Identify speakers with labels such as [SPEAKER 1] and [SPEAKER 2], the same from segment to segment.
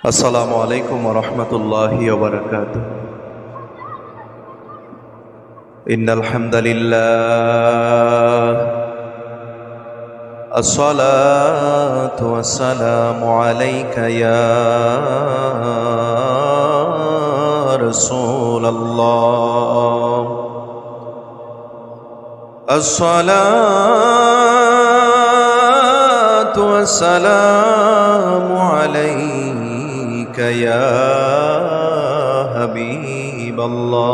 [SPEAKER 1] আসসালামু আলাইকুম ওয়া রাহমাতুল্লাহি ওয়া বারাকাতুহু। ইন্নাল হামদালিল্লাহ আসসালাতু ওয়াসসালামু আলাইকা ইয়া রাসূলাল্লাহ। আসসালাতু ওয়াসসালামু আলাইকা ইয়া হাবিবাল্লাহ।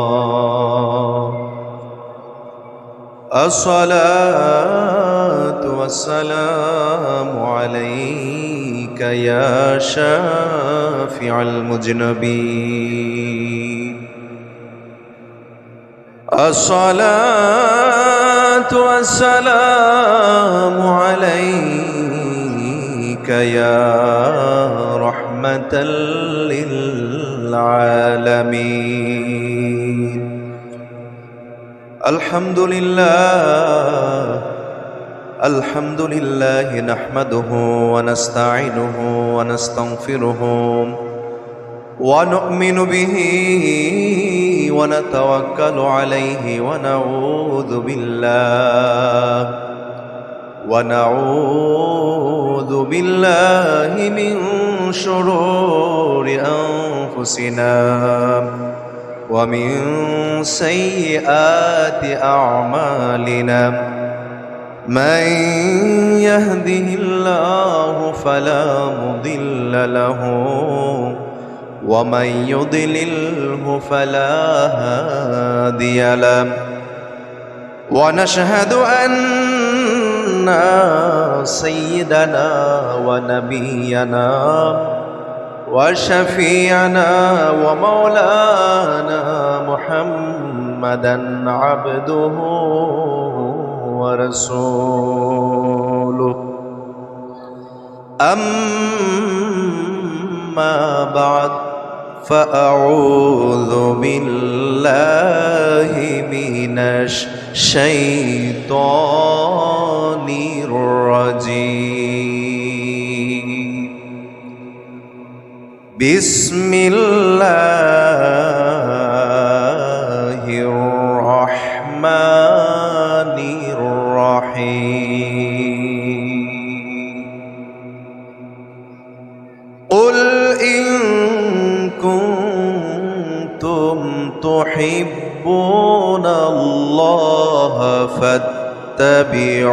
[SPEAKER 1] আসসালাতু ওয়াসসালামু আলাইকা ইয়া শাফিআল মুজনাবিন। আসসালাতু ওয়াসসালামু আলাইকা ইয়া রাহমাতাল লিল আলামিন। আলহামদুলিল্লাহ নাহমাদুহু ওয়া নাস্তাঈনুহু ওয়া নাস্তাগফিরুহু ওয়া নু'মিনু বিহি ওয়া নাতাওয়াক্কালু আলাইহি ওয়া নাউযু বিল্লাহি মিন শুরুরি আনফুসিনা ওয়া মিন সাইয়্যাতি আ'মালিনা। من يهده الله فلا مضل له ومن يضلله فلا هادي له، ونشهد أن سيدنا ونبينا وشفيعنا ومولانا محمدا عبده ورسوله. أما بعد فأعوذ بالله من الشيطان الرجيم. بسم الله الرحمن الرحيم. قل إن كنتم تحبون الله فاتبعوني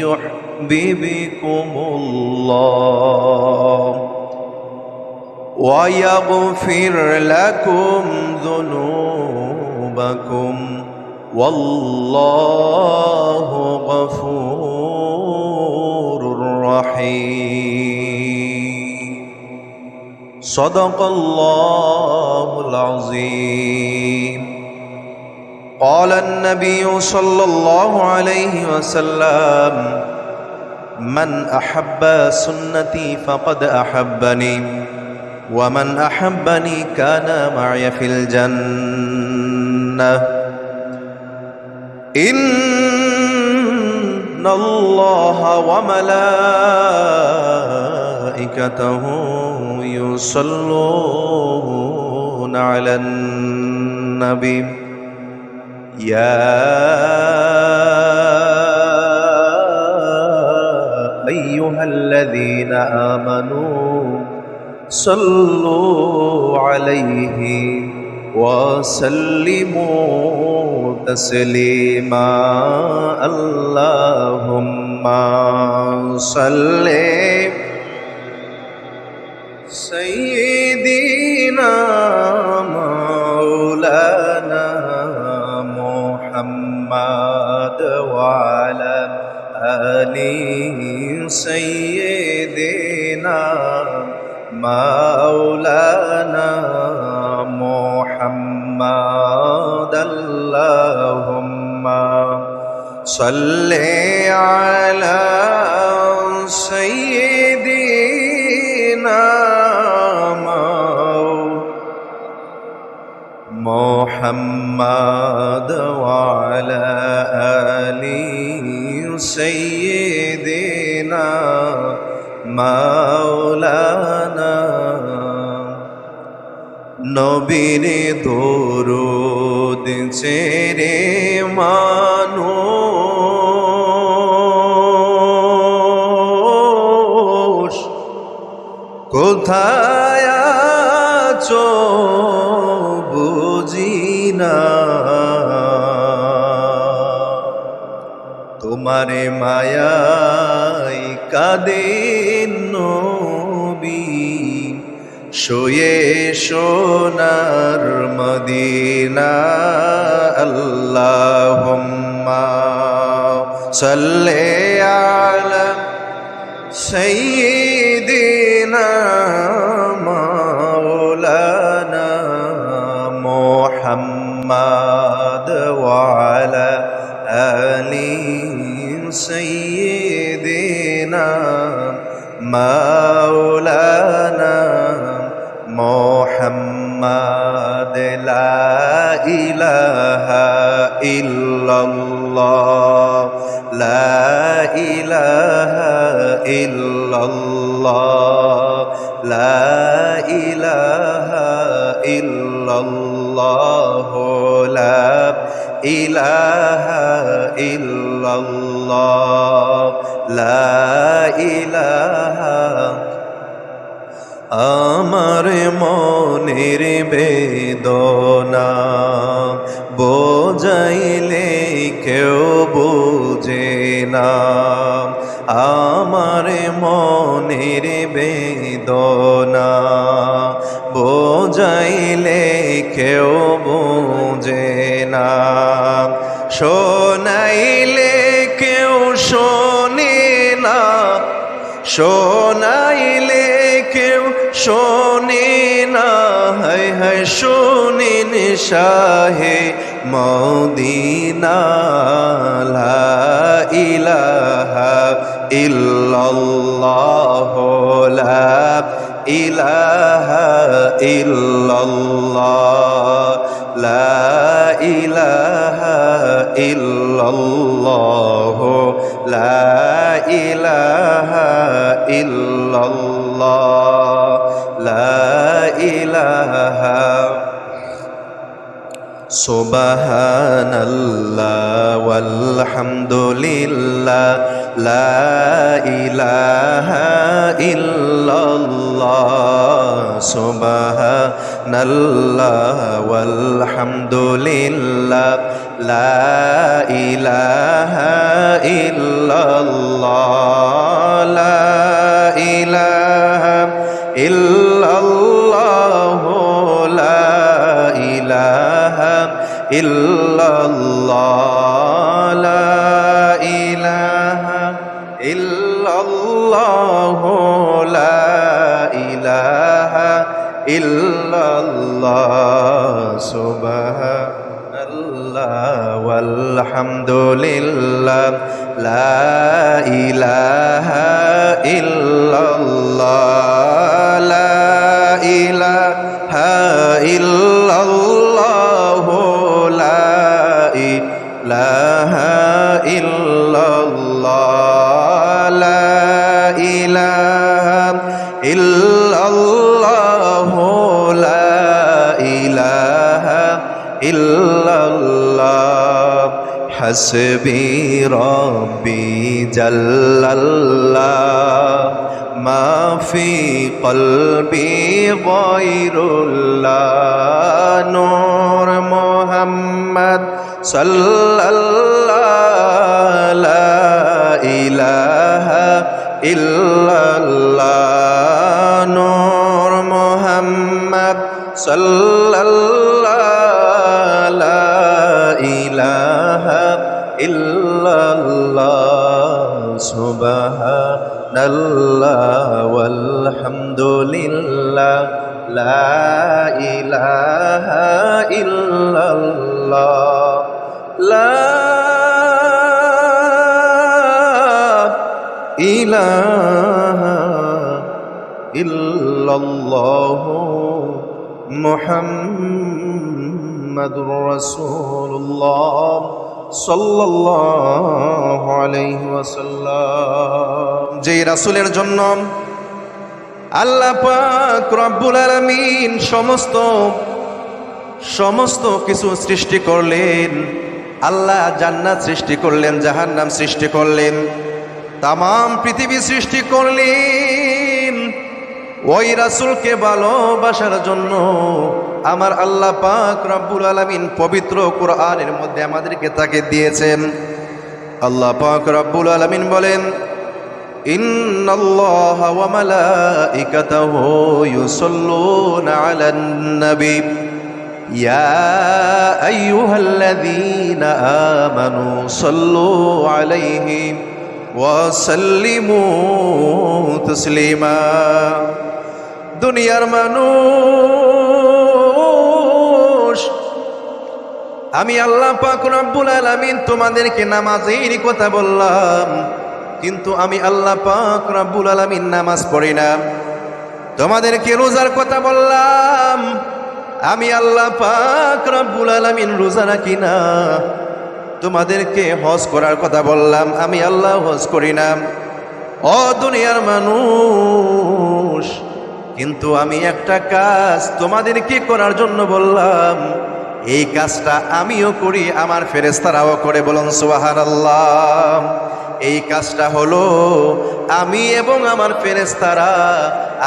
[SPEAKER 1] يحببكم الله ويغفر لكم ذنوبكم والله غفور رحيم. صدق الله العظيم. قال النبي صلى الله عليه وسلم: من أحب سنتي فقد أحبني ومن أحبني كان معي في الجنة. إن الله وملائكته يصلون على النبي يا أيها الذين آمنوا صلوا عليه وسلموا تسليما. اللهم صل سيدنا مولانا محمد وعلى آل سيدنا مولانا محمد. اللهم صل على سيدنا محمد وعلى آل سيدنا মাওলানা নবীর দরুদ ছেড়ে মানুষ কোথায় আছো বুঝি না, তোমারে মায়াই কাঁদেন নবী শুয়ে সোনার মদিনা। আল্লাহুম্মা সাল্লি আলা সাইয়্যিদিনা মাওলানা মুহাম্মাদ ওয়া আলা আলি সাইয়্যিদিনা মাওলানা মুহাম্মাদ। লা ইলাহা ইল্লাল্লাহ, লা ইলাহা ইল্লাল্লাহ, লা ইলাহা ইল্লাল্লাহ, লা ইলাহা ইল্লাল্লাহ, লা ইলাহা। আমার মনের বেদনা বোঝাইলে কেউ বোঝে না, আমার মনের বেদনা বোঝাইলে কেউ বোঝে না, শোনাইলে কেউ শোনে না, শোনাইলে কেউ শোনে না। হায় হায় শোনেন শাহে মদিনা। লা ইলাহা ইল্লাল্লাহ, লা ইলাহা ইল্লাল্লাহ, লা ইলাহা ইল্লাল্লাহ, লা ইলাহা ইল্লাল্লাহ, লা ইলাহা। সুবহানাল্লাহ ওয়ালহামদুলিল্লাহ, লা ইলাহা ইল্লাল্লাহ। সুবহানাল্লাহ ওয়ালহামদুলিল্লাহ, লা ইলাহা ইল্লাল্লাহ, লা ইলাহা ইল্লাল্লাহ, লা ইলাহা ইল্লাল্লাহ, লা ইলাহা ইল্লাল্লাহ, লা ইলাহা ইল্লাল্লাহ। সুবহানাল্লাহ ওয়ালহামদুলিল্লাহ, লা ইলাহা ইল্লাল্লাহ, লা ইলাহা ইল্লাল্লাহ, লা ইলাহা ইল্লাল্লাহ, লা ইলাহা ইল্লাল্লাহ, লা ইলাহা ইল্লাল্লাহ। হাসবি রব্বি জাল্লাল্লাহ, মা ফি কলবি গায়রুল্লাহ। নূর মুহাম্মদ সাল্লাল্লাহ, লা ইলাহা ইল্লাল্লাহ। নূর মুহাম্মদ সাল্লাল্লাহ, লা ইলাহা ইল্লাল্লাহ। সুবহানাল্লাহ ওয়ালহামদুলিল্লাহ, লা ইলাহা ইল্লাল্লাহ, লা ইলাহা ইল্লাল্লাহ মুহাম্মাদুর রাসূলুল্লাহ সাল্লাল্লাহু আলাইহি ওয়াসাল্লাম। যে রাসূলের জন্য আল্লাহ পাক রব্বুল আলামিন সমস্ত কিছু সৃষ্টি করলেন। আল্লাহ জান্নাত সৃষ্টি করলেন, জাহান্নাম সৃষ্টি করলেন, তাম পৃথিবী সৃষ্টি করলেন ওই রাসূলকে ভালোবাসার জন্য। আমার আল্লাহ পাক রব্বুল আলামিন পবিত্র কোরআনের মধ্যে আমাদেরকে তাকে দিয়েছেন। আল্লাহ পাক রব্বুল আলামিন বলেন, ইন্নাল্লাহা ওয়া মালাইকাতাহু ইউসাল্লুনা আলান নবী ইয়া আইয়ুহাল্লাযীনা আমানু সাল্লু আলাইহি ওয়া সাল্লিমু তাসলিমা। দুনিয়ার মানুষ, আমি আল্লাহ পাক রব্বুল আলামিন তোমাদেরকে নামাজের কথা বললাম, কিন্তু আমি আল্লাহ পাক রব্বুল আলামিন নামাজ পড়ি না। তোমাদেরকে রোজার কথা বললাম, আমি আল্লাহ পাক রব্বুল আলামিন রোজা রাখি না। তোমাদেরকে হজ করার কথা বললাম, আমি আল্লাহ হজ করি না। ও দুনিয়ার মানুষ, কিন্তু আমি একটা কাজ তোমাদেরকে করার জন্য বললাম, এই কাজটা আমিও করি, আমার ফেরেশতারাও করে। বলুন সুবহানাল্লাহ। এই কাজটা হলো আমি এবং আমার ফেরেশতারা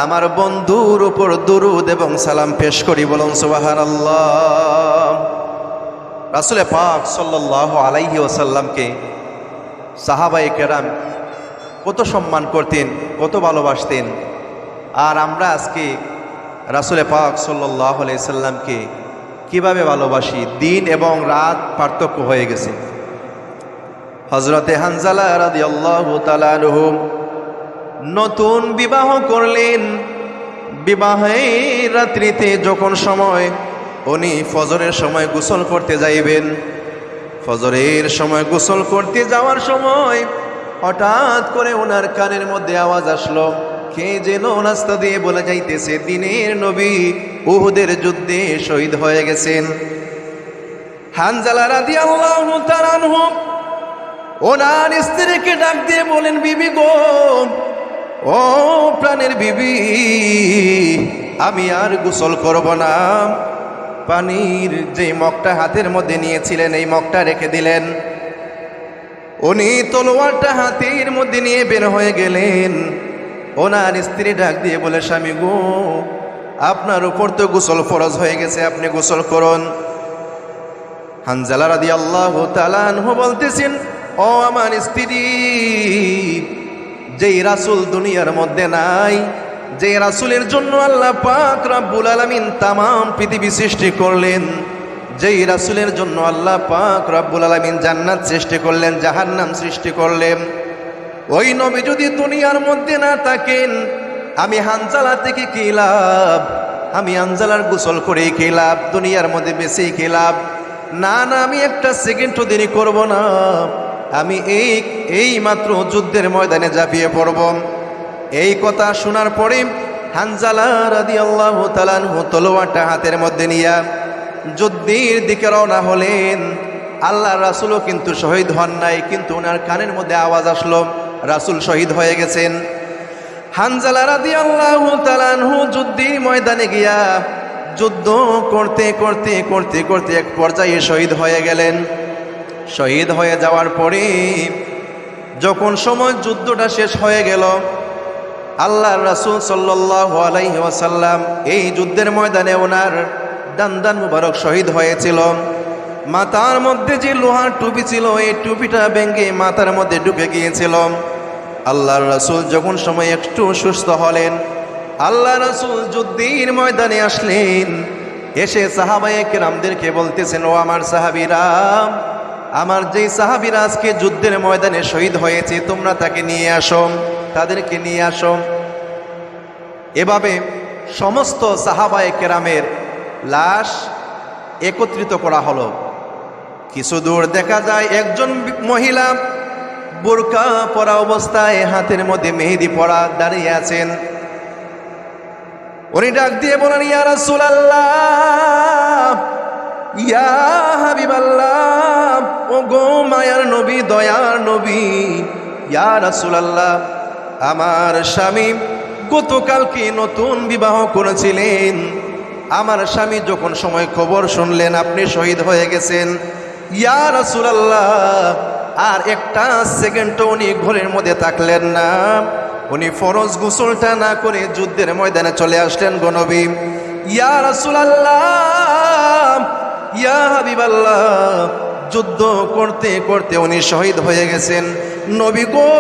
[SPEAKER 1] আমার বন্ধুর উপর দুরূদ এবং সালাম পেশ করি। বলুন সুবহানাল্লাহ। রাসূল পাক সাল্লাল্লাহু আলাইহি ওয়াসাল্লামকে সাহাবায়ে কেরাম কত সম্মান করতেন, কত ভালোবাসতেন। আর আমরা আজকে রাসূল পাক সাল্লাল্লাহু আলাইহি সাল্লামকে কিভাবে ভালোবাসি? দিন এবং রাত পার্থক্য হয়ে গেছে। হযরতে হানজালা রাদিয়াল্লাহু তাআলা আনহু নতুন বিবাহ করলেন। বিবাহের রাত্রিতে যখন সময় উনি ফজরের সময় গোসল করতে যাইবেন, ফজরের সময় গোসল করতে যাওয়ার সময় হঠাৎ করে ওনার কানের মধ্যে আওয়াজ আসলো। কে যেন রাস্তা দিয়ে বলে যাইতেছে, দিনের নবী উহুদের যুদ্ধে শহীদ হয়ে গেছেন। হানজালা রাদিয়াল্লাহু তাআলা আনহু ওনার স্ত্রীকে ডাক দিয়ে বলেন, বিবি গো, ও প্রাণের বিবি, আমি আর গোসল করব না। পানির যে মগটা হাতের মধ্যে নিয়েছিলেন, এই মগটা রেখে দিলেন। উনি তলোয়ারটা হাতের মধ্যে নিয়ে বের হয়ে গেলেন। ওনার স্ত্রী ডাক দিয়ে বলে, স্বামী গো, আপনার উপর তো গোসল ফরজ হয়ে গেছে, আপনি গোসল করুন। হানজালা রাদিয়াল্লাহু তাআলা আনহু বলতেছেন, ও আমার স্ত্রী, যেই রাসূল দুনিয়ার মধ্যে নাই, যে রাসূলের জন্য আল্লাহ পাক রব্বুল আলামিন তাম পৃথিবী সৃষ্টি করলেন, যেই রাসূলের জন্য আল্লাহ পাক রব্বুল আলামিন জান্নাত সৃষ্টি করলেন, জাহান্নাম সৃষ্টি করলেন, ওই নবী যদি দুনিয়ার মধ্যে না থাকেন, আমি হানজালা থেকে কি লাভ? আমি হানজালার গোসল করে কি লাভ? দুনিয়ার মধ্যে বেশি কি লাভ? না না, আমি একটা সেকেন্ডও দেরি করব না। আমি এই মাত্র যুদ্ধের ময়দানে ঝাঁপিয়ে পড়ব। এই কথা শোনার পরে হানজালা রাদিয়াল্লাহু তাআলা আনহু তলোয়ারটা হাতের মধ্যে নিয়ে যুদ্ধের দিকে রওনা হলেন। আল্লাহর রাসূলও কিন্তু শহীদ হন নাই, কিন্তু ওনার কানের মধ্যে আওয়াজ আসলো রাসূল শহীদ হয়ে গেছেন। হানজালা রাদিয়াল্লাহু তাআলা আনহু যুদ্ধের ময়দানে গিয়া যুদ্ধ করতে করতে করতে করতে এক পর্যায়ে শহীদ হয়ে গেলেন। শহীদ হয়ে যাওয়ার পরে যখন সময় যুদ্ধটা শেষ হয়ে গেল, আল্লাহর রাসূল সাল্লাল্লাহু আলাইহি ওয়াসাল্লাম এই যুদ্ধের ময়দানে ওনার দান্দান মুবারক শহীদ হয়েছিল। মাথার মধ্যে যে লোহার টুপি ছিল, এই টুপিটা ভেঙে মাথার মধ্যে ঢুকে গিয়েছিল। আল্লাহর রাসূল যখন সময় একটু সুস্থ হলেন, আল্লাহ রাসূল যুদ্ধের ময়দানে আসলেন। এসে সাহাবায়ে কেরামদেরকে বলতেছেন, ও আমার সাহাবীরা, আমার যেই সাহাবীরা আজকে যুদ্ধের ময়দানে শহীদ হয়েছে, তোমরা তাকে নিয়ে আসো, তাদেরকে নিয়ে আসো। এভাবে সমস্ত সাহাবায়ে কেরামের লাশ একত্রিত করা হলো। কিছু দূর দেখা যায় একজন মহিলা বোরকা পরা অবস্থায় হাতের মধ্যে মেহেদি পরা দাঁড়িয়ে আছেন। উনি ডাক দিয়ে বলেন, ইয়া রাসূলুল্লাহ, ইয়া হাবিবাল্লাহ, ও গো মায়ার নবী, দয়ার নবী, ইয়া রাসূলুল্লাহ, আমার স্বামী গতকালকে নতুন বিবাহ করেছিলেন, আমার স্বামী যখন সময় খবর শুনলেন আপনি শহীদ হয়ে গেছেন, ইয়া রাসূলুল্লাহ, আর একটা সেকেন্ডও উনি ঘরের মধ্যে থাকলেন না, উনি ফরজ গোসলটা না করে যুদ্ধের ময়দানে চলে আসলেন গো নবী। ইয়া রাসূলুল্লাহ, ইয়া হাবিবাল্লাহ, যুদ্ধ করতে করতে উনি শহীদ হয়ে গেছেন। নবী গো,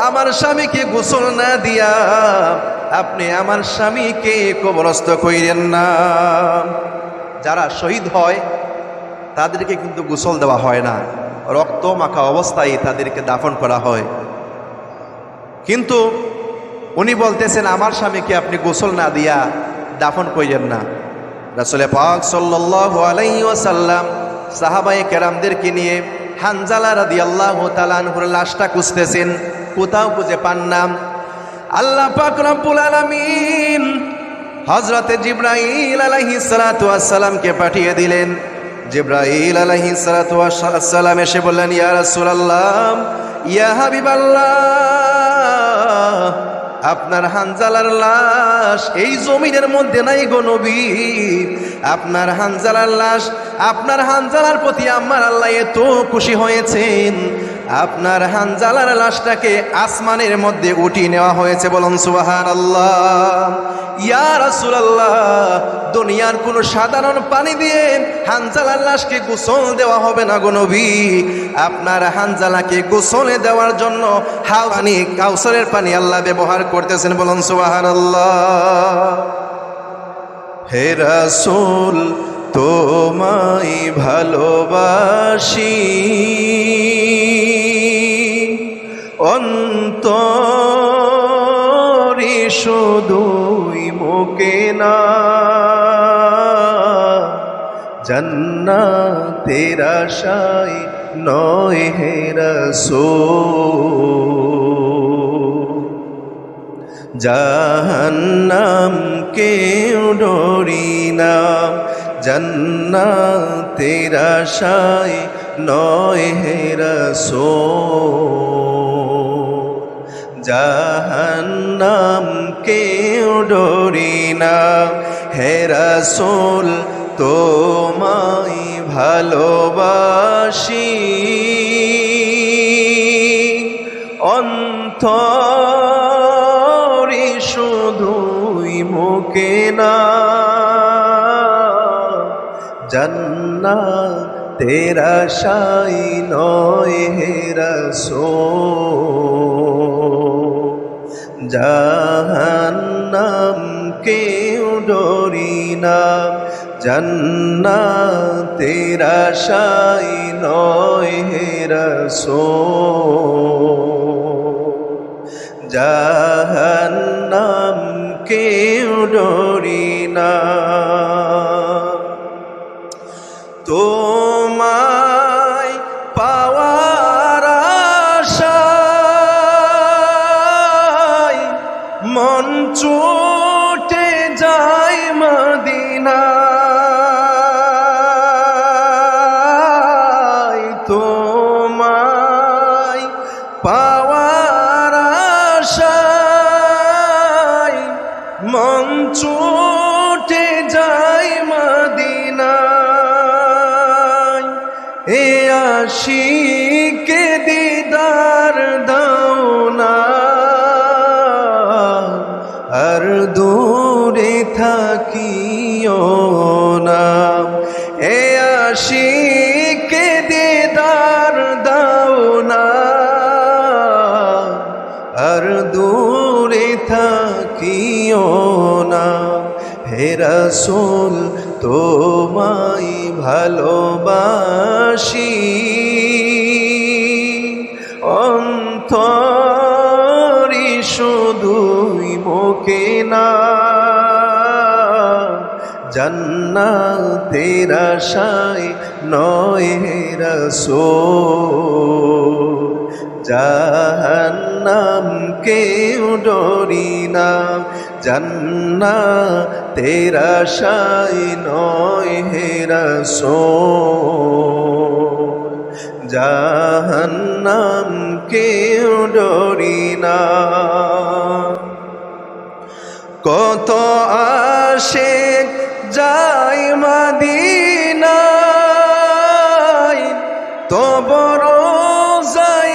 [SPEAKER 1] আমার স্বামীকে গোসল না দিয়া আপনি আমার স্বামীকে কবরস্থ কইরেন না। যারা শহীদ হয় তাদেরকে কিন্তু গোসল দেওয়া হয় না, রক্ত মাখা অবস্থায় তাদেরকে দাফন করা হয়। কিন্তু উনি বলতেছেন আমার স্বামীকে আপনি গোসল না দিয়া দাফন কইরেন না। রাসূল পাক সাল্লাল্লাহু আলাইহি ওয়াসাল্লাম সাহাবায়ে কেরামদেরকে নিয়ে হানজালা রাদিয়াল্লাহু তাআলা আনহুর লাশটা খুঁজতেছেন, কোথাও খুঁজে পান না। আল্লাহ পাক রব্বুল আলামিন হযরতে জিবরাইল আলাইহিস সালাতু ওয়াস সালামকে পাঠিয়ে দিলেন। জিবরাইল আলাইহিস সালাতু ওয়াস সালাম এসে বললেন, ইয়া রাসূলুল্লাহ, ইয়া হাবিবাল্লাহ, আপনার হানজালার লাশ এই জমিনের মধ্যে নাই গো নবী। আপনার হানজালার লাশ, আপনার হানজালার প্রতি আমার আল্লাহ এত খুশি হয়েছেন, আপনার হানজালার লাশটাকে আসমানের মধ্যে উঠিয়ে নেওয়া হয়েছে। বলুন সুবহানাল্লাহ। ইয়া রাসূলুল্লাহ, দুনিয়ার কোনো সাধারণ পানি দিয়ে হানজালার লাশকে গোসল দেওয়া হবে না গো নবী। আপনার হানজালাকে গোসলে দেওয়ার জন্য পানি, কাউসারের পানি আল্লাহ ব্যবহার করতেছেন। বলুন সুবহানাল্লাহ। হে রাসূল, তোমায় ভালোবাসি, অন্তরে শুধুই মুখে না, জান্নাতের আশায় নয় হে রাসূল, জাহান্নাম কেউ ডরি না, জান্নাতের আশায় নয় হে রাসূল, জাহান্নাম কেউ ডরি না। হে রাসূল, তোমায় ভালোবাসি, অন্তরে শুধুই মুখে না, জান্নাতের আশায় নয় হে রাসূল, জাহান্নাম কেউ ডরি না, জান্নাতের আশায় নয় হে রাসূল, জাহান্নাম কেউ ডরি না। তোমায় পাওয়ার আশায় মন ছুটে যায় মদিনায়, তোমায় পাওয়ার আশায় মন ছুটে যায় মদিনায়, এ আশিকে দিদার দাও না, আর দূরে থাকিও না, এ আশিকে দিদার দাও না, আর দূরে থাকিও না। হে রাসূল, তোমায় ভালোবাসি, অন্তরে শুধুই মুখে না, জান্নাতের আশায় নয় হে রাসূল, জাহান্নাম কেউ ডরি না, জান্নাতের আশায় নয় হে রাসূল, জাহান্নাম কেউ ডরি না। কত আশিক যায় মদিনায়, তব রোজাইয়াতে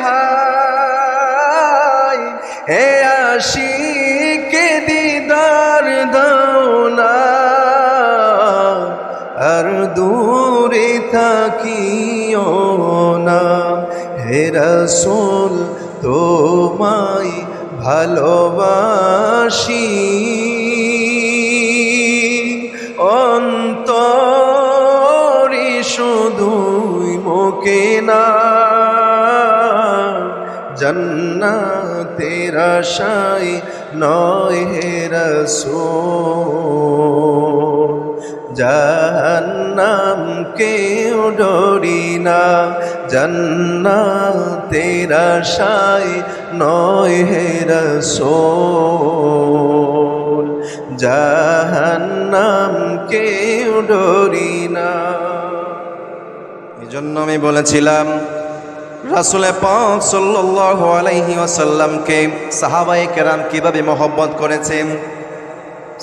[SPEAKER 1] হায়। হে আশিকে দিদার দাও না, আর দূরে থাকিও না। হে রাসূল তোমায় ভালোবাসি, অন্তরে শুধুই মুখে না। জান্নাতের আশায় নয় হে রাসূল, জাহান্নাম কেউ ডরি না। জান্নাতের আশায় নয় হে রাসূল, জাহান্নাম কেউ ডরি না। এজন্য আমি বলেছিলাম রাসূল পাক সাল্লাল্লাহু আলাইহি ওয়াসাল্লামকে সাহাবায়ে কেরাম কিভাবে মহব্বত করেছেন।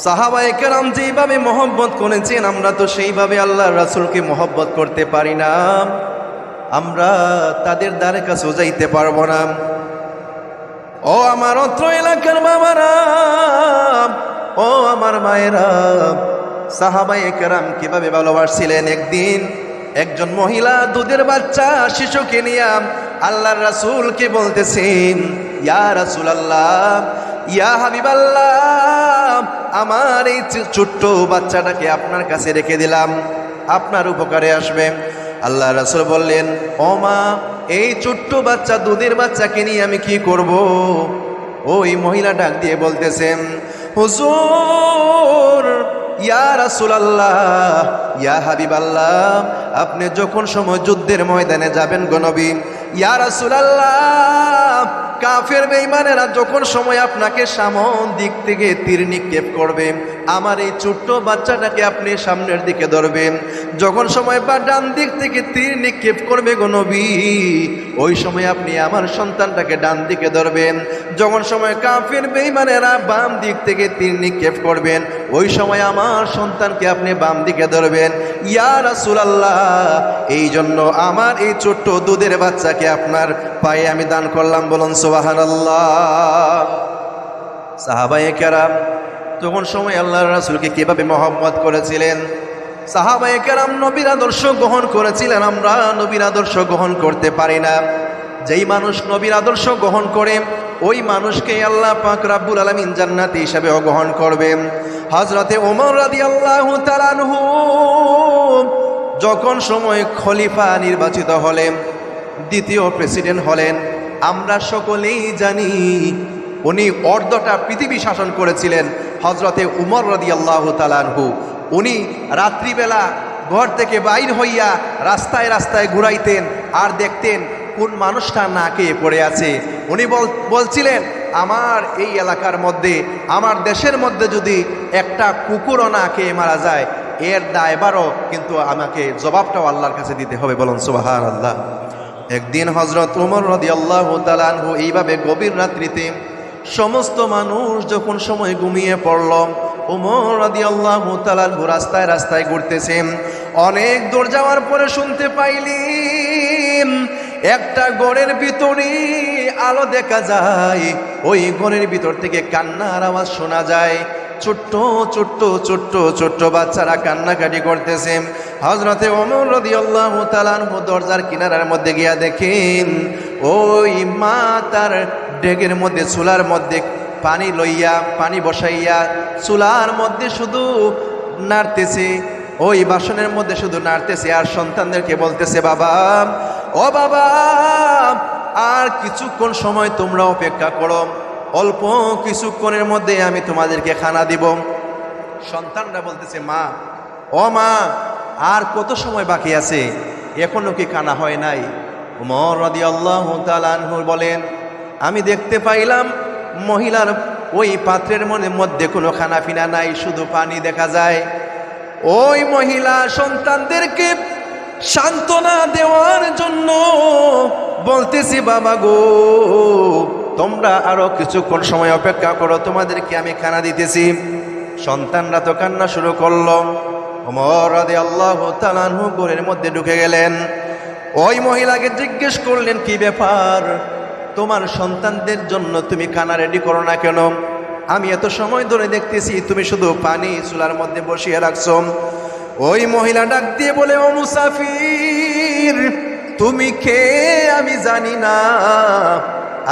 [SPEAKER 1] সাহাবায়ে কেরাম যেভাবে মহব্বত করেছেন, আমরা তো সেইভাবে আল্লাহর রাসূলকে মহব্বত করতে পারি না। আমরা তাদের দ্বারে কাছেও যাইতে পারবো না। ও আমার অত্র এলাকার বাবারা, ও আমার মায়েরা, সাহাবায়ে কেরাম কিভাবে ভালোবাসছিলেন। একদিন একজন মহিলা দুধের বাচ্চা শিশুকে নিয়ে আল্লাহর রাসূলকে বলতেছেন, ইয়া রাসূলুল্লাহ, ইয়া হাবিবাল্লাহ, আমার এই ছোট্ট বাচ্চাটাকে আপনার কাছে রেখে দিলাম, আপনার উপকারে আসবে। আল্লাহ রাসূল বললেন, ও মা, এই ছোট্ট বাচ্চা দুধের বাচ্চাকে নিয়ে আমি কি করব? ওই মহিলা ডাক দিয়ে বলতেছেন, হুজুর, ইয়া রাসূলুল্লাহ, ইয়া হাবিবাল্লাহ, আপনি যখন সময় যুদ্ধের ময়দানে যাবেন গো নবী, ইয়া রাসূলুল্লাহ, কাফের বেঈমানেরা যখন সময় আপনাকে সামন দিক থেকে তীর নিক্ষেপ করবে, আমার এই ছোট্ট বাচ্চাটাকে আপনি সামনের দিকে ধরবেন। যখন সময় বা ডান দিক থেকে তীর নিক্ষেপ করবে গো নবী, ওই সময় আপনি আমার সন্তানটাকে ডান দিকে ধরবেন। যখন সময় কাফের বেঈমানেরা বাম দিক থেকে তীর নিক্ষেপ করবেন, ওই সময় আমার সন্তানকে আপনি বাম দিকে ধরবেন। ইয়া রাসূলুল্লাহ, এই জন্য আমার এই ছোট্ট দুধের বাচ্চাকে আপনার পায়ে আমি দান করলাম। বলুন সুবহানাল্লাহ। সাহাবায়ে কেরাম তখন সময় আল্লাহর রাসূলকে কিভাবে মহব্বত করেছিলেন। সাহাবায়ে কেরাম নবীর আদর্শ গ্রহণ করেছিলেন। আমরা নবীর আদর্শ গ্রহণ করতে পারি না। যেই মানুষ নবীর আদর্শ গ্রহণ করে, ওই মানুষকে আল্লাহ পাক রব্বুল আলামিন জান্নাতি হিসাবে গ্রহণ করবেন। হযরতে ওমর রাদিয়াল্লাহু তাআলা আনহু যখন সময় খলিফা নির্বাচিত হলেন, দ্বিতীয় প্রেসিডেন্ট হলেন, আমরা সকলেই জানি উনি অর্ধটা পৃথিবী শাসন করেছিলেন। হযরতে উমর রাদিয়াল্লাহু তাআলা আনহু, উনি রাত্রিবেলা ঘর থেকে বাইর হইয়া রাস্তায় রাস্তায় ঘুরাইতেন আর দেখতেন কোন মানুষটা না খেয়ে পড়ে আছে। উনি বলছিলেন, আমার এই এলাকার মধ্যে, আমার দেশের মধ্যে যদি একটা কুকুরও না খেয়ে মারা যায়, এর দায়ভারও কিন্তু আমাকে জবাবটাও আল্লাহর কাছে দিতে হবে। বলুন সুবহানাল্লাহ। একদিন হযরত উমর রাদিয়াল্লাহু তাআলা আনহু এইভাবে গভীর রাত্রিতে সমস্ত মানুষ যখন সময় ঘুমিয়ে পড়ল, উমর রাদিয়াল্লাহু তাআলা আনহু রাস্তায় রাস্তায় ঘুরতেছেন। অনেক দূর যাওয়ার পরে শুনতে পাইলেন একটা ঘরের ভিতরে আলো দেখা যায়। ওই ঘরের ভিতর থেকে কান্নার আওয়াজ শোনা যায়। ছোট্ট ছোট্ট ছোট্ট ছোট্ট বাচ্চারা কান্নাকাটি করতেছে। হযরতে ওমর রাদিয়াল্লাহু তাআলা আনহু দরজার কিনারার মধ্যে গিয়া দেখেন ওই মা তার ডেগের মধ্যে, চুলার মধ্যে পানি লইয়া, পানি বসাইয়া চুলার মধ্যে শুধু নাড়তেছে, ওই বাসনের মধ্যে শুধু নাড়তেছে আর সন্তানদেরকে বলতেছে, বাবা, ও বাবা, আর কিছুক্ষণ সময় তোমরা অপেক্ষা করো, অল্প কিছুক্ষণের মধ্যে আমি তোমাদেরকে খানা দিব। সন্তানরা বলতেছে, মা, ও মা, আর কত সময় বাকি আছে, এখনো কি খানা হয় নাই? উমর রাদিয়াল্লাহু তাআলা আনহু বলেন, আমি দেখতে পাইলাম মহিলার ওই পাত্রের মধ্যে কোনো খানা পিনা নাই, শুধু পানি দেখা যায়। ওই মহিলা সন্তানদেরকে সান্ত্বনা দেওয়ার জন্য বলতেছি, বাবা গো, তোমরা আরো কিছুক্ষণ সময় অপেক্ষা করো, তোমাদেরকে আমি খানা দিতেছি। সন্তানরা তো কান্না শুরু করলো। ওমর রাদিয়াল্লাহু তাআলা আনহু ঘরের মধ্যে ঢুকে গেলেন। ওই মহিলাকে জিজ্ঞেস করলেন, কি ব্যাপার, তোমার সন্তানদের জন্য তুমি খানা রেডি করো না কেন? আমি এত সময় ধরে দেখতেছি তুমি শুধু পানি চুলার মধ্যে বসিয়ে রাখছো। ওই মহিলা ডাক দিয়ে বলে, ও মুসাফির, তুমি কে আমি জানি না।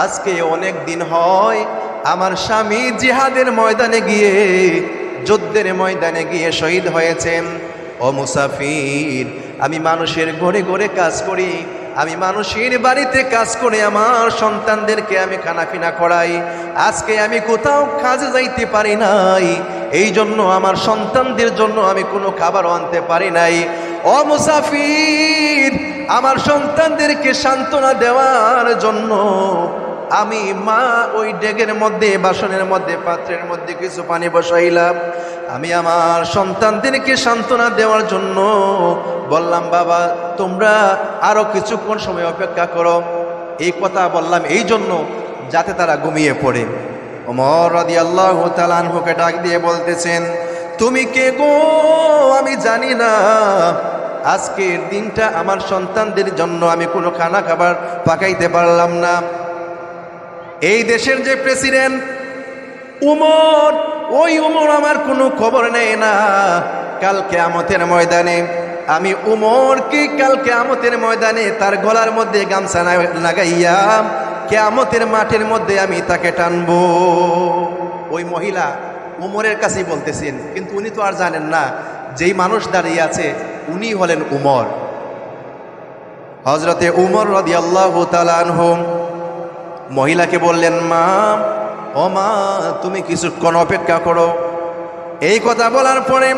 [SPEAKER 1] আজকে অনেক দিন হয় আমার স্বামী জিহাদের ময়দানে গিয়ে, যুদ্ধের ময়দানে গিয়ে শহীদ হয়েছেন। ও মুসাফির, আমি মানুষের ঘরে ঘরে কাজ করি, আমি মানুষের বাড়িতে কাজ করে আমার সন্তানদেরকে আমি খানাপিনা করাই। আজকে আমি কোথাও কাজে যাইতে পারি নাই, এই জন্য আমার সন্তানদের জন্য আমি কোনো খাবারও আনতে পারি নাই। ও মুসাফির, আমার সন্তানদেরকে সান্ত্বনা দেওয়ার জন্য আমি মা ওই ডেগের মধ্যে, বাসনের মধ্যে, পাত্রের মধ্যে কিছু পানি বসাইলাম। আমি আমার সন্তানদেরকে সান্ত্বনা দেওয়ার জন্য বললাম, বাবা তোমরা আরো কিছুক্ষণ সময় অপেক্ষা করো। এই কথা বললাম এই জন্য যাতে তারা ঘুমিয়ে পড়ে। ওমর রাদিয়াল্লাহু তাআলা আনহুকে ডাক দিয়ে বলতেছেন, তুমি কে গো? আমি জানি না। আজকের দিনটা আমার সন্তানদের জন্য আমি কোনো খানা খাবার পাকাইতে পারলাম না। এই দেশের যে প্রেসিডেন্ট উমর, ওই উমর আমার কোনো খবর নেই না। কাল কিয়ামতের ময়দানে আমি উমরকে, কাল কিয়ামতের ময়দানে তার গলার মধ্যে গামছা লাগাইয়া কিয়ামতের মাঠের মধ্যে আমি তাকে টানবো। ওই মহিলা উমরের কাছেই বলতেছেন, কিন্তু উনি তো আর জানেন না যেই মানুষ দাঁড়িয়ে আছে উনি হলেন উমর। হযরতে উমর রাদিয়াল্লাহু তাআলা আনহু মহিলাকে বললেন, মা, ও মা, তুমি কিছুক্ষণ অপেক্ষা করো। এই কথা বলার পরে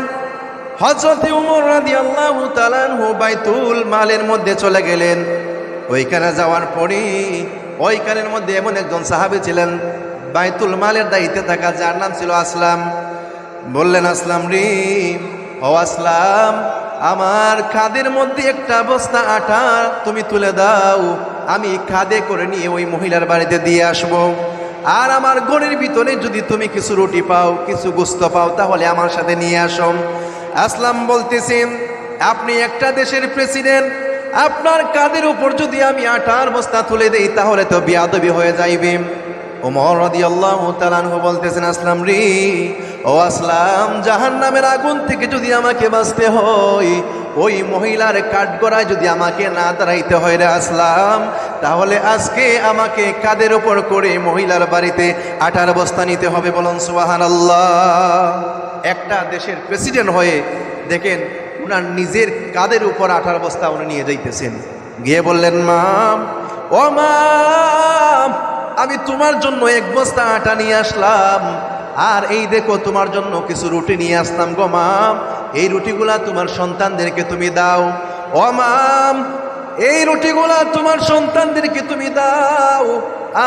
[SPEAKER 1] হযরতে উমর রাদিয়াল্লাহু তাআলা আনহু বাইতুল মালের মধ্যে চলে গেলেন। ওইখানে যাওয়ার পরে ওইখানের মধ্যে এমন একজন সাহাবী ছিলেন বাইতুল মালের দায়িত্বে থাকা, যার নাম ছিল আসলাম। বললেন, আসলাম রে, ও আসলাম, আমার খাদের মধ্যে একটা বস্তা আটা তুমি তুলে দাও, আমি খাদে করে নিয়ে ওই মহিলার বাড়িতে দিয়ে আসব। আর আমার ঘরের ভিতরে যদি তুমি কিছু রুটি পাও, কিছু গোস্ত পাও, তাহলে আমার সাথে নিয়ে আসো। আসলাম বলতেছেন, আপনি একটা দেশের প্রেসিডেন্ট, আপনার কাঁধের উপর যদি আমি আটার বস্তা তুলে দেই তাহলে তো বেয়াদবি হয়ে যাইবে। ওমর রাদিয়াল্লাহু তাআলা আনহু বলতেছেন, আসলাম রে, ও আসলাম, জাহান্নামের আগুন থেকে যদি আমাকে বাঁচতে হয়, ওই মহিলার কাঠগড়ায় যদি আমাকে না দাঁড়াইতে হয় রে আসলাম, তাহলে আজকে আমাকে কাঁধের ওপর করে মহিলার বাড়িতে আটার বস্তা নিতে হবে। বলুন সুবহানাল্লাহ। একটা দেশের প্রেসিডেন্ট হয়ে দেখেন উনার নিজের কাঁধের উপর আটার বস্তা উনি নিয়ে যাইতেছেন। গিয়ে বললেন, মা, ও মা, আমি তোমার জন্য এক বস্তা আটা নিয়ে আসলাম, আর এই দেখো তোমার জন্য কিছু রুটি নিয়ে আসলাম গো মা, এই রুটিগুলা তোমার সন্তানদেরকে তুমি দাও। ও মা, এই রুটিগুলা তোমার সন্তানদেরকে তুমি দাও,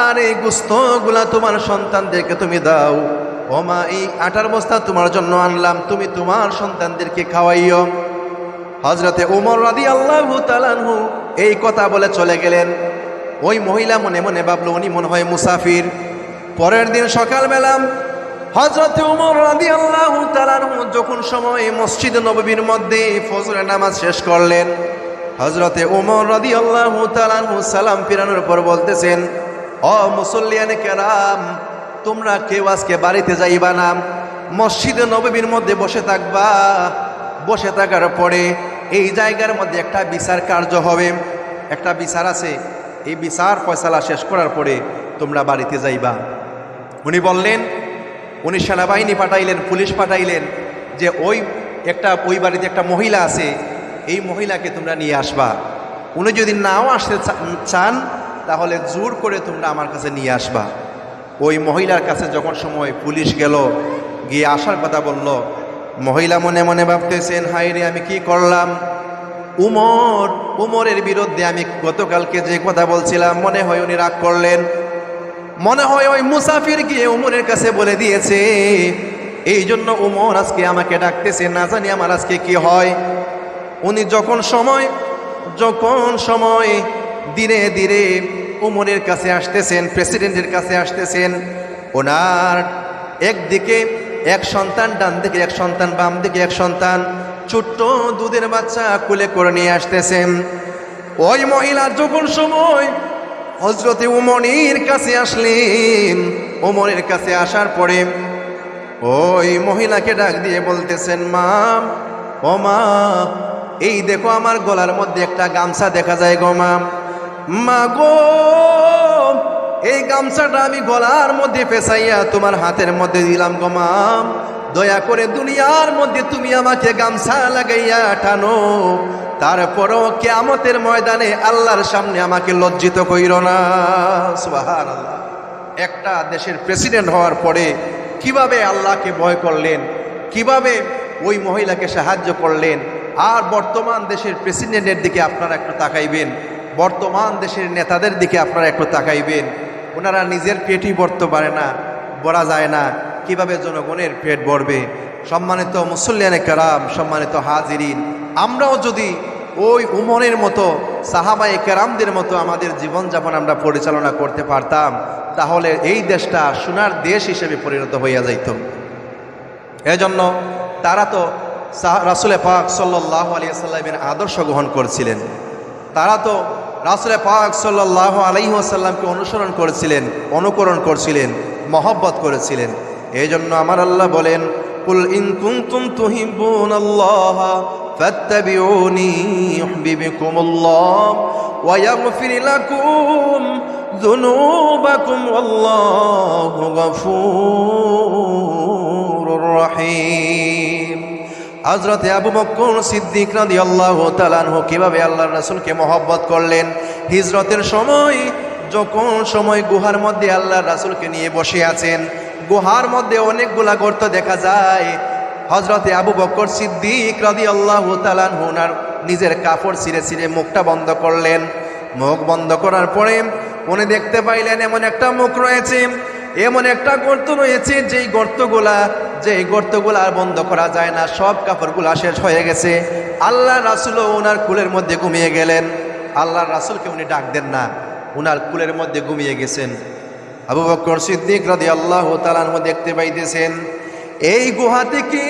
[SPEAKER 1] আর এই গোশতগুলা তোমার সন্তানদেরকে তুমি দাও। ও মা, এই আটার বস্তা তোমার জন্য আনলাম, তুমি তোমার সন্তানদেরকে খাওয়াইও। হযরতে উমর রাদিয়াল্লাহু তাআলা আনহু এই কথা বলে চলে গেলেন। ওই মহিলা মনে মনে ভাবলো উনি মনে হয় মুসাফির। পরের দিন সকালবেলা হযরতে উমর রাদিয়াল্লাহু তাআলা আনহু যখন সময় মসজিদ নববীর মধ্যে ফজরের নামাজ শেষ করলেন, হযরতে উমর রাদিয়াল্লাহু তাআলা আনহু সালাম ফিরানোর পর বলতেছেন, ও মুসল্লিয়ানে কেরাম, তোমরা কেউ আজকে বাড়িতে যাইবা না, মসজিদ নববীর মধ্যে বসে থাকবা। বসে থাকার পরে এই জায়গার মধ্যে একটা বিচার কার্য হবে, একটা বিচার আছে, এই বিচার ফয়সালা শেষ করার পরে তোমরা বাড়িতে যাইবা। উনি বললেন, উনি সেনাবাহিনী পাঠাইলেন, পুলিশ পাঠাইলেন যে ওই বাড়িতে একটা মহিলা আছে, এই মহিলাকে তোমরা নিয়ে আসবা। উনি যদি নাও আসতে চান তাহলে জোর করে তোমরা আমার কাছে নিয়ে আসবা। ওই মহিলার কাছে যখন সময় পুলিশ গেল, গিয়ে আসার কথা বলল, মহিলা মনে মনে ভাবতেছেন, হায় রে, আমি কি করলাম? উমরের বিরুদ্ধে আমি গতকালকে যে কথা বলছিলাম, মনে হয় উনি রাগ করলেন, মনে হয় ওই মুসাফির গিয়ে উমরের কাছে বলে দিয়েছে, এই জন্য উমর আজকে আমাকে ডাকতেছে, না জানি আমার আজকে কি হয়। উনি যখন সময় ধীরে ধীরে উমরের কাছে আসতেছেন, প্রেসিডেন্টের কাছে আসতেছেন। ওনার একদিকে এক সন্তান, ডান দিকে এক সন্তান, বাম দিকে এক সন্তান, ছোট্ট দুধের বাচ্চা কোলে করে নিয়ে আসতেছেন। ওই মহিলা যখন সময় হযরতে উমরের কাছে আসলেন, উমরের কাছে আসার পরে ওই মহিলাকে ডাক দিয়ে বলতেছেন, মা, ও মা, এই দেখো আমার গলার মধ্যে একটা গামছা দেখা যায় গো মা। মা গো, এই গামছাটা আমি গলার মধ্যে পেঁচাইয়া তোমার হাতের মধ্যে দিলাম গো মা। দয়া করে দুনিয়ার মধ্যে তুমি আমাকে গামছা লাগাইয়া টানো, তারপরও কিয়ামতের ময়দানে আল্লাহর সামনে আমাকে লজ্জিত কইরো না। সুবহানাল্লাহ। একটা দেশের প্রেসিডেন্ট হওয়ার পরে কিভাবে আল্লাহকে ভয় করলেন, কিভাবে ওই মহিলাকে সাহায্য করলেন। আর বর্তমান দেশের প্রেসিডেন্টের দিকে আপনারা একটু তাকাইবেন, বর্তমান দেশের নেতাদের দিকে আপনারা একটু তাকাইবেন। ওনারা নিজের পেটই ভরতে পারে না, ভরা যায় না, কিভাবে জনগণের পেট ভরবে। সম্মানিত মুসল্লিয়ানে কেরাম, সম্মানিত হাজিরিন, আমরাও যদি ওই উমরের মতো, সাহাবায়ে কেরামদের মতো আমাদের জীবনযাপন আমরা পরিচালনা করতে পারতাম, তাহলে এই দেশটা সোনার দেশ হিসেবে পরিণত হইয়া যাইত। এজন্য তারা তো রাসূল পাক সাল্লাল্লাহু আলাইহি ওয়াসাল্লামের আদর্শ গ্রহণ করছিলেন, তারা তো রাসূল পাক সাল্লাল্লাহু আলাইহি ওয়াসাল্লামকে অনুসরণ করেছিলেন, অনুকরণ করছিলেন, মহব্বত করেছিলেন। এই জন্য আমার আল্লাহ বলেন, কুল ইন কুনতুম তুহিব্বুনাল্লাহ ফাত্তাবিউনি ইউহিব্বুকুমুল্লাহ ওয়া ইয়াগফির লাকুম যুনুবাকুম ওয়াল্লাহু গফুরুর রহিম। হযরত আবু বকর সিদ্দিক রাদিয়াল্লাহু তাআলা আনহু কিভাবে আল্লাহর রাসূলকে মহব্বত করলেন। হিজরতের সময় যখন গুহার মধ্যে আল্লাহর রাসূলকে নিয়ে বসে আছেন, গুহার মধ্যে অনেকগুলা গর্ত দেখা যায়। হযরতে আবু বকর সিদ্দিক রাদিয়াল্লাহু তাআলা আনহু ওনার নিজের কাপড় ছিঁড়ে ছিঁড়ে মুখটা বন্ধ করলেন। মুখ বন্ধ করার পরে উনি দেখতে পাইলেন এমন একটা মুখ রয়েছে, এমন একটা গর্ত রয়েছে, যেই গর্তগুলা আর বন্ধ করা যায় না, সব কাপড়গুলা শেষ হয়ে গেছে। আল্লাহ রাসূলও ওনার কুলের মধ্যে ঘুমিয়ে গেলেন। আল্লাহর রাসূলকে উনি ডাক দেন না, ওনার কুলের মধ্যে ঘুমিয়ে গেছেন। আবু বকর সিদ্দিক রাদিয়াল্লাহু তাআলা আনহু দেখতে পাইতেছেন এই গুহা থেকে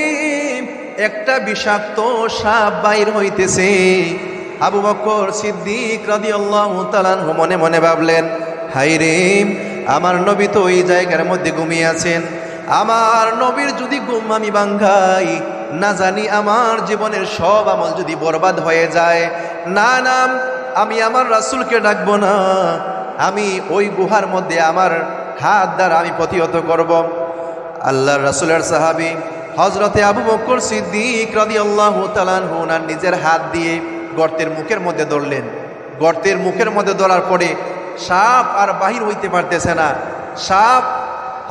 [SPEAKER 1] একটা বিষাক্ত সাপ বাইর হইতেছে। আবু বকর সিদ্দিক রাদিয়াল্লাহু তাআলা আনহু মনে মনে ভাবলেন, হায়রে, আমার নবী তো এই জায়গার মধ্যে ঘুমিয়ে আছেন, আমার নবীর যদি ঘুম আমি ভাঙ্গাই, না জানি আমার জীবনের সব আমল যদি বরবাদ হয়ে যায়। না না, আমি আমার রাসূলকে ডাকবো না, আমি ওই গুহার মধ্যে আমার হাত দ্বারা আমি প্রতিহত করব। আল্লাহর রাসূলের সাহাবী হযরতে আবু বকর সিদ্দিক রাদিয়াল্লাহু তাআলা আনহু ওনার নিজের হাত দিয়ে গর্তের মুখের মধ্যে ধরলেন। গর্তের মুখের মধ্যে ধরার পরে সাপ আর বাহির হইতে পারতেছে না। সাপ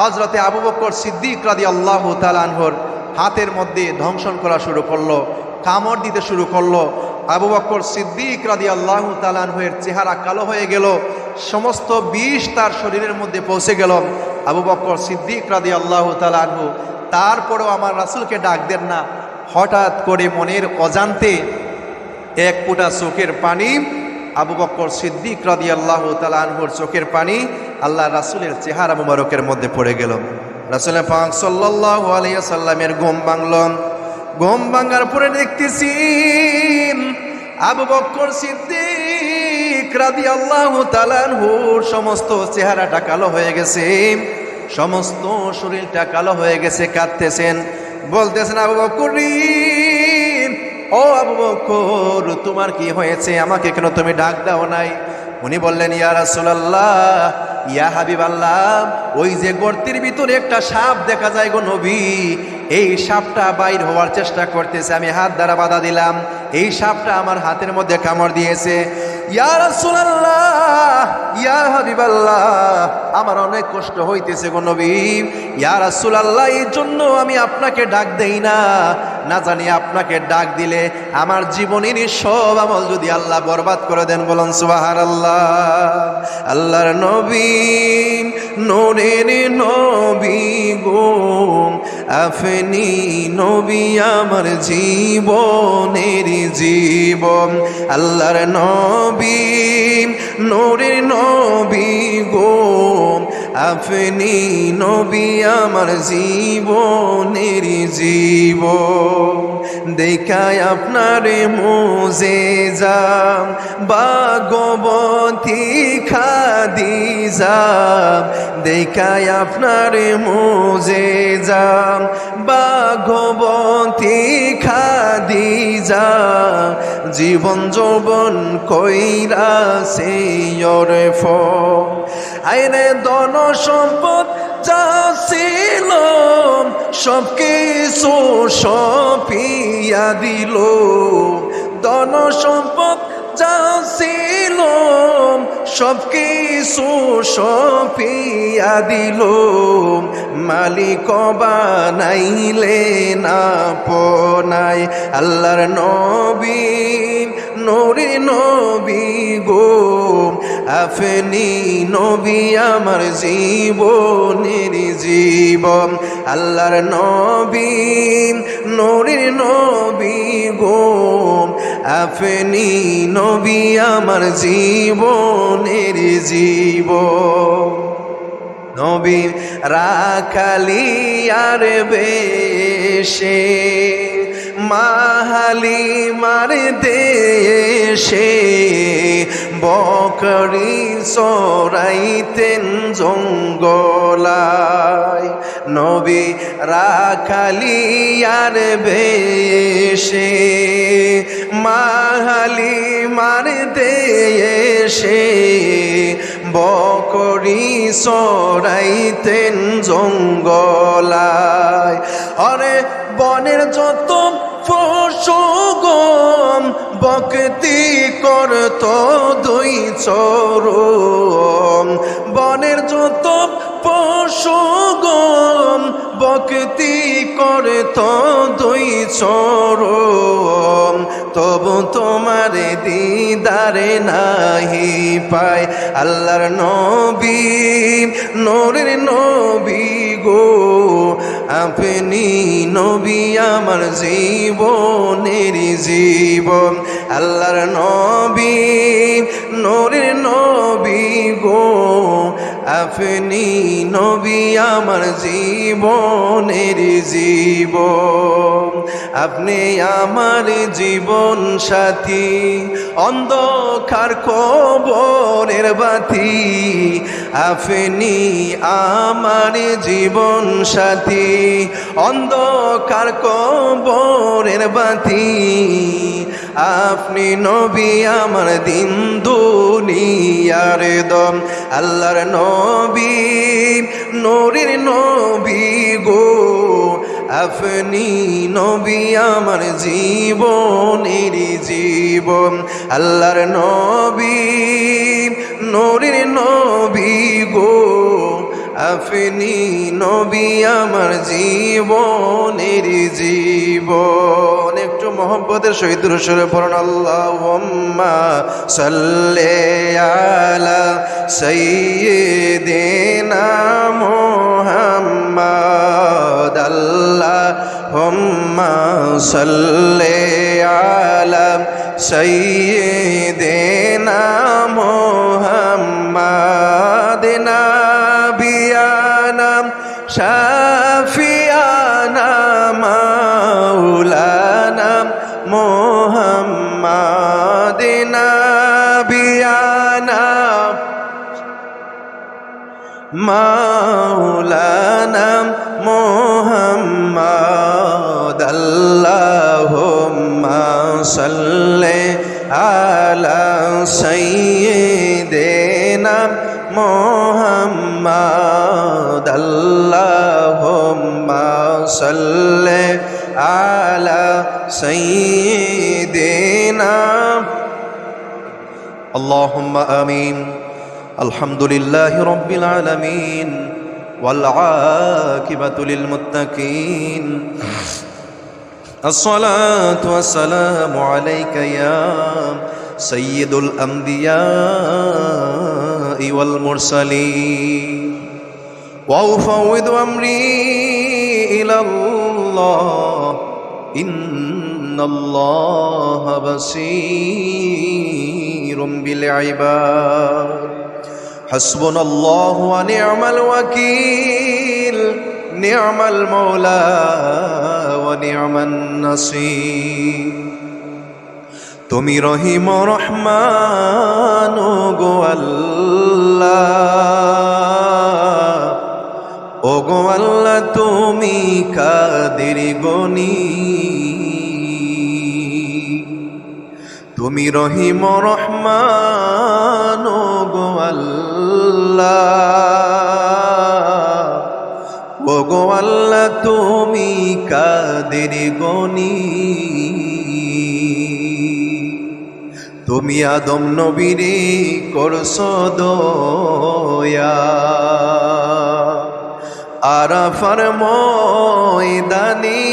[SPEAKER 1] হযরতে আবু বকর সিদ্দিক রাদিয়াল্লাহু তাআলা আনহুর হাতের মধ্যে দংশন করা শুরু করলো, কামড় দিতে শুরু করলো। আবু বকর সিদ্দিক রাদিয়াল্লাহু তাআলা আনহুর চেহারা কালো হয়ে গেল, সমস্ত বিষ তার শরীরের মধ্যে পৌঁছে গেল। আবু বকর সিদ্দিক রাদিয়াল্লাহু তাআলা আনহু তারপরেও আমার রাসূলকে ডাক দেন না। হঠাৎ করে মনের অজান্তে এক ফোঁটা চোখের পানি, আবু বকর সিদ্দিক রাদিয়াল্লাহু তাআলা আনহুর চোখের পানি আল্লাহ রাসূলের চেহারা মুবারকের মধ্যে পড়ে গেল। রাসূল পাক সাল্লাল্লাহু আলাইহি ওয়াসাল্লামের ঘুম ভাঙল। ঘুম ভাঙার পরে দেখতেছি আবু বকর সিদ্দিক রাদিয়াল্লাহু তাআলা আনহুর সমস্ত চেহারাটা কালো হয়ে গেছে, সমস্ত শরীরটা কালো হয়ে গেছে। কাঁদতেছেন, বলতেছেন, আবু বকর, ও আবু বকর, তোমার কি হয়েছে? আমাকে কেন তুমি ডাক দাও নাই? উনি বললেন, ইয়া রাসূলুল্লাহ, ইয়া হাবিবাল্লাহ, ওই যে গর্তের ভিতরে একটা সাপ দেখা যায় গো নবী, এই সাপটা বাইর হওয়ার চেষ্টা করতেছে, আমি হাত দ্বারা বাধা দিলাম, এই সাপটা আমার হাতের মধ্যে কামড় দিয়েছে। ইয়া রাসূলুল্লাহ, ইয়া হাবিবাল্লাহ, আমার অনেক কষ্ট হইতেছে গো নবী। ইয়া রাসূলুল্লাহ, এই জন্য আমি আপনাকে ডাক দেই না, না জানি আপনাকে ডাক দিলে আমার জীবনের সব আমল যদি আল্লাহ বরবাদ করে দেন। বলুন সুবহানাল্লাহ। আল্লাহর নবী, নূরের নবী গো, আপনি নবী আমার জীবনের জীবন আল্লাহর নবী নূরের নবী গো আপনি নবী আমার জীবনের জীবন দেখায় আপনার মুজিজা ভাগবতী খাদিজা দেখায় আপনার মুজিজা ভাগবতী খাদিজা জীবন যৌবন কইরা সেয়র ফল আইনে ধন সম্পদ যা ছিল সব কিছু সপিয়া দিল ধন সম্পদ যা ছিল সব কিছু সপিয়া দিল মালিক বানাইলে না পনাই আল্লাহর নবী নূরে নবী গো আপনি নবী আমার জীবনের জীবন আল্লাহর নবী নূরে নবী গো আপনি নবী আমার জীবনের জীবন নবী রাখালিয়ার বেশে মাহালি মার দেশে বকরি চরাইতেন জঙ্গলায় নবী রাখালিয়ার বেশে মাহালি মার দেশে বকরি চরাইতেন জঙ্গলায় অরে বনের যত পশুগণ ভক্তি করত দুই চরণ বনের যত পশুগণ ভক্তি করত দুই চরণ তবু তোমার দিদারে নাহি পায় আল্লাহর নবী নূরের নবী গো আপনি নবী আমার জীবনের জীবন আল্লাহর নবী নূরের নবী গো আপনি নবী আমার জীবনের জীবন আপনি আমার জীবন সাথী অন্ধকার কবরের বাতি আপনি আমার জীবন সাথী অন্ধকার কবরের বাতি আপনি নবী আমার দিন দুনিয়ার দম আল্লাহর নবী নূরের নবী গো আপনি নবী আমার জীবনের জীবন আল্লাহর নবী নূরের নবী গো আপনি নবী আমার জীবনের জীবন একটু মোহব্বতের সহিত রসুলে পড়ুন আল্লাহুম্মা সাল্লি আলা সাইয়্যিদিনা মুহাম্মাদ আল্লাহুম্মা সাল্লি আলা সাইয়্যিদিনা মুহাম্মাদ নাবিয়ানা শাফিয়ানা মাওলানা মুহাম্মাদ নাবিয়ানা মাওলানা মুহাম্মাদ আল্লাহুম্মা সাল্লি আলা সাইয়্যিদিনা মুহাম্মাদ আল্লাহুম্মা সাল্লি আলা সাইয়্যিদিনা আল্লাহুম্মা আমিন আলহামদুলিল্লাহি রাব্বিল আলামিন ওয়াল আকিবাতু লিল মুত্তাকিন الصلاة والسلام عليك يا سيد الأنبياء والمرسلين وأفوض أمري ইলাল্লাহ ইন্নাল্লাহা বাসীরুম বিল ইবাদ হাসবুনাল্লাহু ওয়া নি'মাল ওয়াকিল নি'মাল মাওলা ওয়া নি'মান নাসীর। তুমি রহিম রহমান গো আল্লাহ, ও গো আল্লাহ তুমি কাদের গনি। তুমি রহিম রহমান গো আল্লাহ, ও গো আল্লাহ তুমি কাদের গনি। তুমি আদম নবীরে করছো দয়া, আরাফার ময়দানে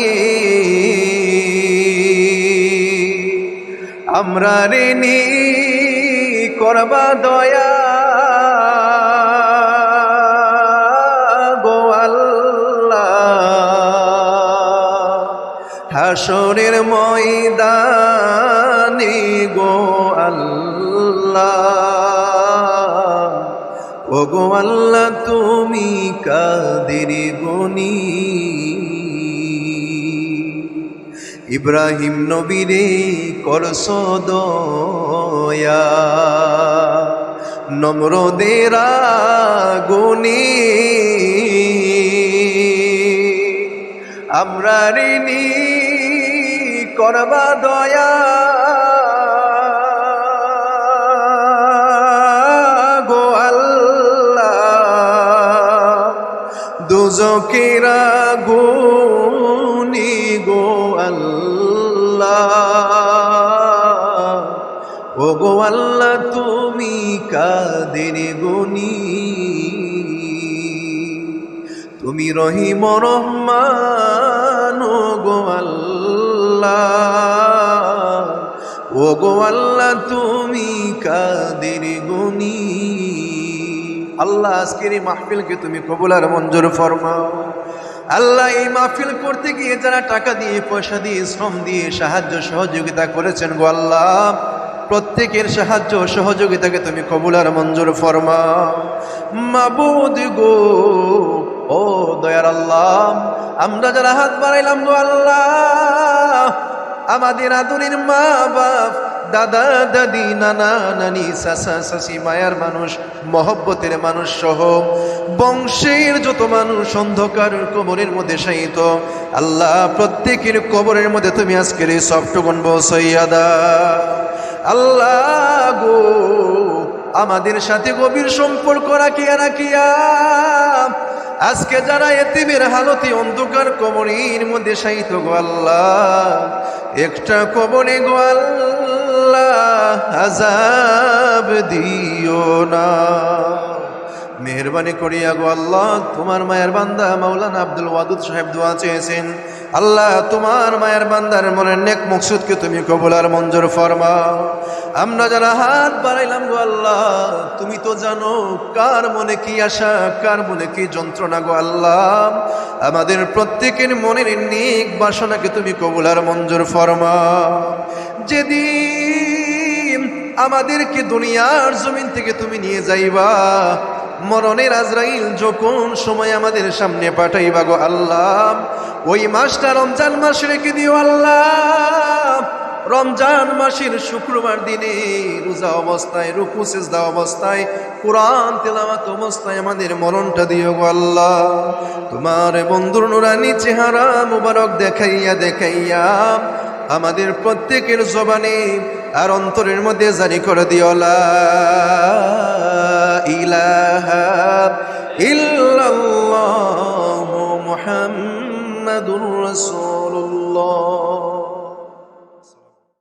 [SPEAKER 1] আমরা ঋণী করবা দয়া গো আল্লাহ। হাসরের ময়দানে গো আল্লাহ, ও গো আল্লাহ তুমি কাদের গনি। ইব্রাহিম নবীরে করছো দয়া, নমরুদের আগুনে আমরা ঋণী করবা দয়া গো আল্লাহ। দুজকের আগুনে গো আল্লাহ, ও গো আল্লাহ তুমি কাদের গনি। তুমি রহিম রহমান গো আল্লাহ, ও গো আল্লাহ তুমি কাদের গনি। আল্লাহ আজকের এই মাহফিলকে তুমি কবুল আর মঞ্জুর ফরমাও। আল্লাহ এই মাহফিল করতে গিয়ে যারা টাকা দিয়ে পয়সা দিয়ে শ্রম দিয়ে সাহায্য সহযোগিতা করেছেন গো আল্লাহ, প্রত্যেকের সাহায্য সহযোগিতাকে তুমি কবুল আর মঞ্জুর ফরমাও। মাবুদ গো, ও দয়ার আল্লাহ, আমরা যারা হাত বাড়াইলাম গো আল্লাহ, আমাদের আদরের মা বাপ, দাদা দাদি, নানা নানি, চাচা চাচি, মায়ার মানুষ, মহব্বতের মানুষ সহ বংশের যত মানুষ অন্ধকার কবরের মধ্যে শায়িত, আল্লাহ প্রত্যেকের কবরের মধ্যে তুমি আজকের এই সবটুকুন বসাইয়া দাও। আল্লাহ গো, আমাদের সাথে গভীর সম্পর্ক রাখিয়া রাখিয়া আজকে যারা এতিমের হালতে অন্ধকার কবরের মধ্যে শায়িত গো আল্লাহ, একটা কবরে গো আল্লাহ আযাব দিও না। মেহরবানি করিয়া গো আল্লাহ, তোমার মায়ের বান্দা মাওলানা আব্দুল ওয়াদুদ সাহেব দোয়া চেয়েছেন। আল্লাহ তোমার মায়ের বান্দার মনের নেক মকসুদকে তুমি কবুল আর মঞ্জুর ফরমাও। আমরা যারা হাত বাড়াইলাম গো আল্লাহ, তুমি তো জানো কার মনে কি আশা, কার মনে কি যন্ত্রণা গো আল্লাহ। আমাদের প্রত্যেকের মনের নেক বাসনাকে তুমি কবুল আর মঞ্জুর ফরমাও। যেদিন আমাদেরকে দুনিয়ার জমিন থেকে তুমি নিয়ে যাইবা, মরণের আজরাইল যখন সময় আমাদের সামনে পাঠাইবা গো আল্লাহ, ওই মাসটা রমজান মাস রেখে দিও আল্লাহ। রমজান মাসের শুক্রবার দিনে রোজা অবস্থায়, রুকু সিজদা অবস্থায়, কুরআন তেলাওয়াত অবস্থায় আমাদের মরণটা দিও গো আল্লাহ। তোমার বন্ধুর নুরানি চেহারা মুবারক দেখাইয়া দেখাইয়া আমাদের প্রত্যেকের জবানে আর অন্তরের মধ্যে জারি করে দিও লা ইলাহা ইল্লাল্লাহু মুহাম্মাদুর রাসূলুল্লাহ।